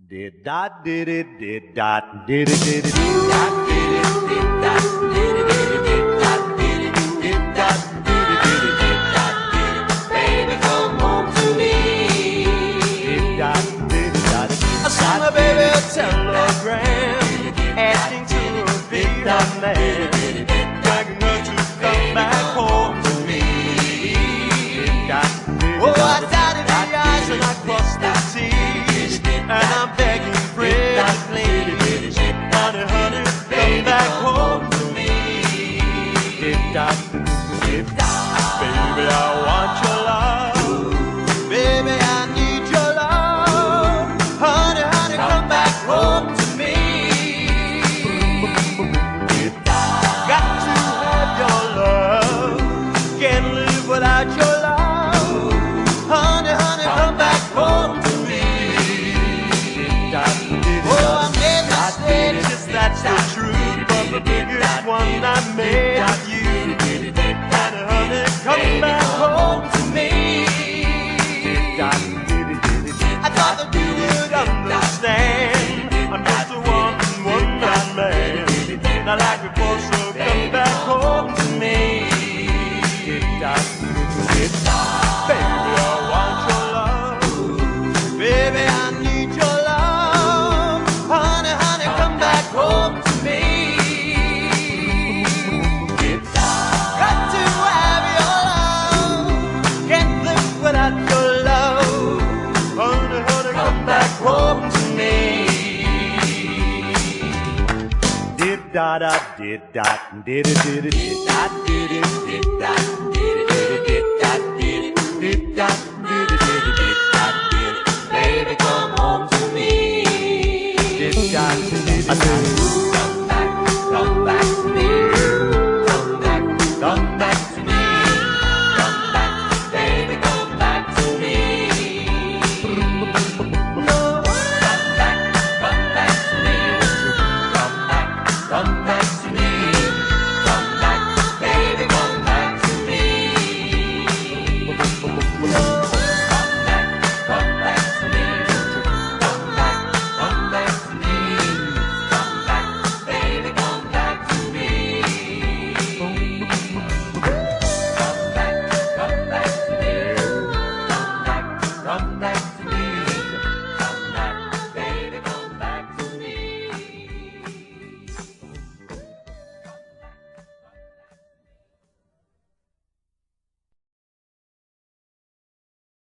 Did dot did it did dot did it did it did dot did it did dot did it did it did dot did it did dot did it did it did dot did it. Baby, come home to me. Did dot did it dot it. I sent my baby a telegram asking to be her man, begging her to come back home to me. Oh, I dotted the I's and I crossed the T's, and I'm begging pretty please, honey, honey, come back home to me. Baby, I want your love. Baby, I need your love. Honey, honey, come back home to me. Got to have your love. Can't live without your love. Honey, honey, come back home to me. Oh, I made mistakes, yes, that's the truth, but the biggest one I made of you. Honey, honey, come back home to me. I thought that you would understand, I'm just a one-man man, not like before, so come back home to me. Baby, I want your love. Baby, I need your love. Honey, honey, come back home to me. Got to have your love. Can't live without your love. Honey, honey, come back home to me. Did da da did dot did it did it did dot did it did dot did it did it did dot did it did dot did it did it did dot did it. Baby, come home to me. Did dot did it. I said, come back to me. Come back to me. Come back, baby, come back to me. No, come back to me. Come back to me. Come back, baby, come back to me. No, come back to me. Come back to me. Come back, baby, come back to me. Come back to me. Come back